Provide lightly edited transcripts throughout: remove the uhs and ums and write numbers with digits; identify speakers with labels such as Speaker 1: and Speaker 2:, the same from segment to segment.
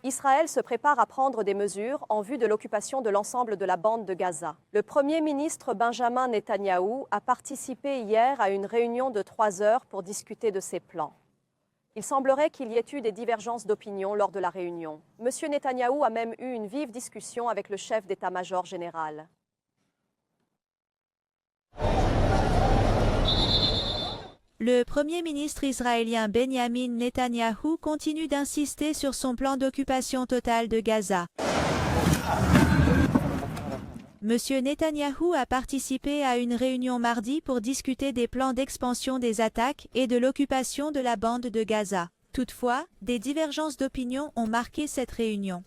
Speaker 1: Israël se prépare à prendre des mesures en vue de l'occupation de l'ensemble de la bande de Gaza. Le Premier ministre Benjamin Netanyahou a participé hier à une réunion de 3 heures pour discuter de ses plans. Il semblerait qu'il y ait eu des divergences d'opinion lors de la réunion. M. Netanyahou a même eu une vive discussion avec le chef d'état-major général.
Speaker 2: Le Premier ministre israélien Benjamin Netanyahou continue d'insister sur son plan d'occupation totale de Gaza. Monsieur Netanyahou a participé à une réunion mardi pour discuter des plans d'expansion des attaques et de l'occupation de la bande de Gaza. Toutefois, des divergences d'opinion ont marqué cette réunion.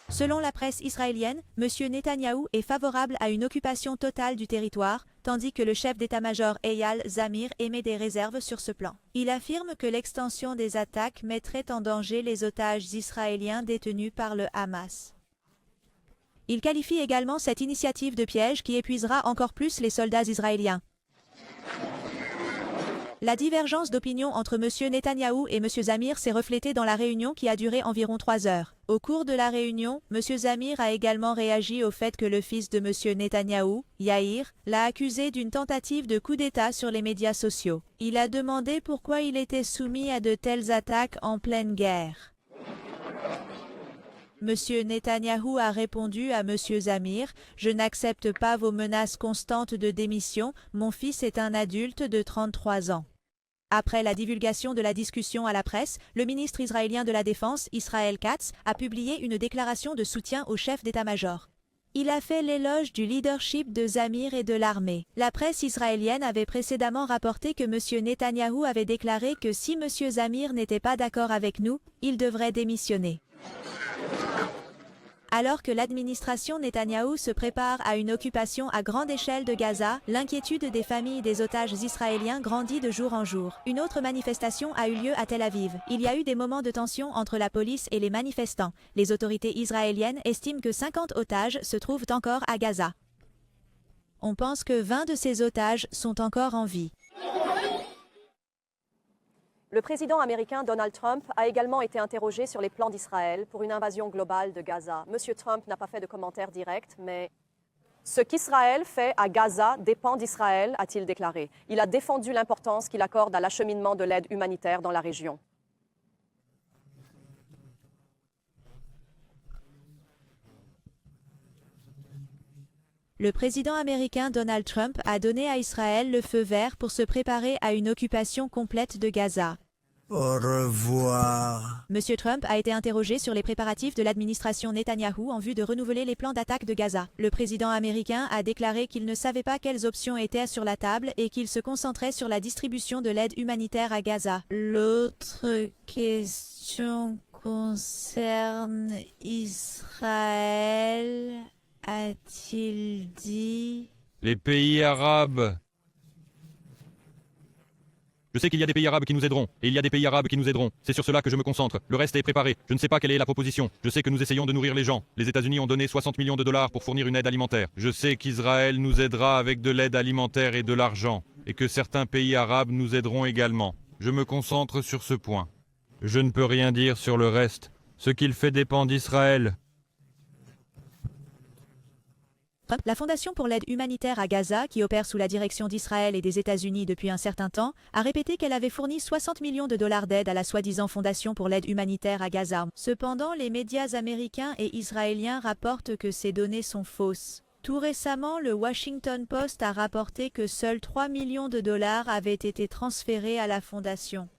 Speaker 2: Selon la presse israélienne, M. Netanyahou est favorable à une occupation totale du territoire, tandis que le chef d'état-major Eyal Zamir émet des réserves sur ce plan. Il affirme que l'extension des attaques mettrait en danger les otages israéliens détenus par le Hamas. Il qualifie également cette initiative de piège qui épuisera encore plus les soldats israéliens. La divergence d'opinion entre M. Netanyahou et M. Zamir s'est reflétée dans la réunion qui a duré environ 3 heures. Au cours de la réunion, M. Zamir a également réagi au fait que le fils de M. Netanyahou, Yair, l'a accusé d'une tentative de coup d'État sur les médias sociaux. Il a demandé pourquoi il était soumis à de telles attaques en pleine guerre. M. Netanyahou a répondu à M. Zamir « Je n'accepte pas vos menaces constantes de démission, mon fils est un adulte de 33 ans ». Après la divulgation de la discussion à la presse, le ministre israélien de la Défense, Israel Katz, a publié une déclaration de soutien au chef d'état-major. Il a fait l'éloge du leadership de Zamir et de l'armée. La presse israélienne avait précédemment rapporté que M. Netanyahou avait déclaré que si M. Zamir n'était pas d'accord avec nous, il devrait démissionner. Alors que l'administration Netanyahou se prépare à une occupation à grande échelle de Gaza, l'inquiétude des familles des otages israéliens grandit de jour en jour. Une autre manifestation a eu lieu à Tel Aviv. Il y a eu des moments de tension entre la police et les manifestants. Les autorités israéliennes estiment que 50 otages se trouvent encore à Gaza. On pense que 20 de ces otages sont encore en vie.
Speaker 1: Le président américain Donald Trump a également été interrogé sur les plans d'Israël pour une invasion globale de Gaza. M. Trump n'a pas fait de commentaire direct, mais ce qu'Israël fait à Gaza dépend d'Israël, a-t-il déclaré. Il a défendu l'importance qu'il accorde à l'acheminement de l'aide humanitaire dans la région.
Speaker 2: Le président américain Donald Trump a donné à Israël le feu vert pour se préparer à une occupation complète de Gaza.
Speaker 3: Au revoir.
Speaker 2: M. Trump a été interrogé sur les préparatifs de l'administration Netanyahou en vue de renouveler les plans d'attaque de Gaza. Le président américain a déclaré qu'il ne savait pas quelles options étaient sur la table et qu'il se concentrait sur la distribution de l'aide humanitaire à Gaza. L'autre question concerne Israël, a-t-il dit?
Speaker 4: Les pays arabes. Je sais qu'il y a des pays arabes qui nous aideront, et il y a des pays arabes qui nous aideront. C'est sur cela que je me concentre. Le reste est préparé. Je ne sais pas quelle est la proposition. Je sais que nous essayons de nourrir les gens. Les États-Unis ont donné 60 millions de dollars pour fournir une aide alimentaire. Je sais qu'Israël nous aidera avec de l'aide alimentaire et de l'argent, et que certains pays arabes nous aideront également. Je me concentre sur ce point. Je ne peux rien dire sur le reste. Ce qu'il fait dépend d'Israël.
Speaker 2: La Fondation pour l'aide humanitaire à Gaza, qui opère sous la direction d'Israël et des États-Unis depuis un certain temps, a répété qu'elle avait fourni 60 millions de dollars d'aide à la soi-disant Fondation pour l'aide humanitaire à Gaza. Cependant, les médias américains et israéliens rapportent que ces données sont fausses. Tout récemment, le Washington Post a rapporté que seuls 3 millions de dollars avaient été transférés à la Fondation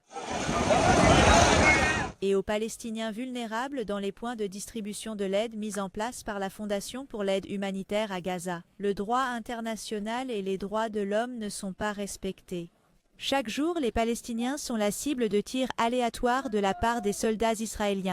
Speaker 2: et aux Palestiniens vulnérables dans les points de distribution de l'aide mis en place par la Fondation pour l'aide humanitaire à Gaza. Le droit international et les droits de l'homme ne sont pas respectés. Chaque jour, les Palestiniens sont la cible de tirs aléatoires de la part des soldats israéliens.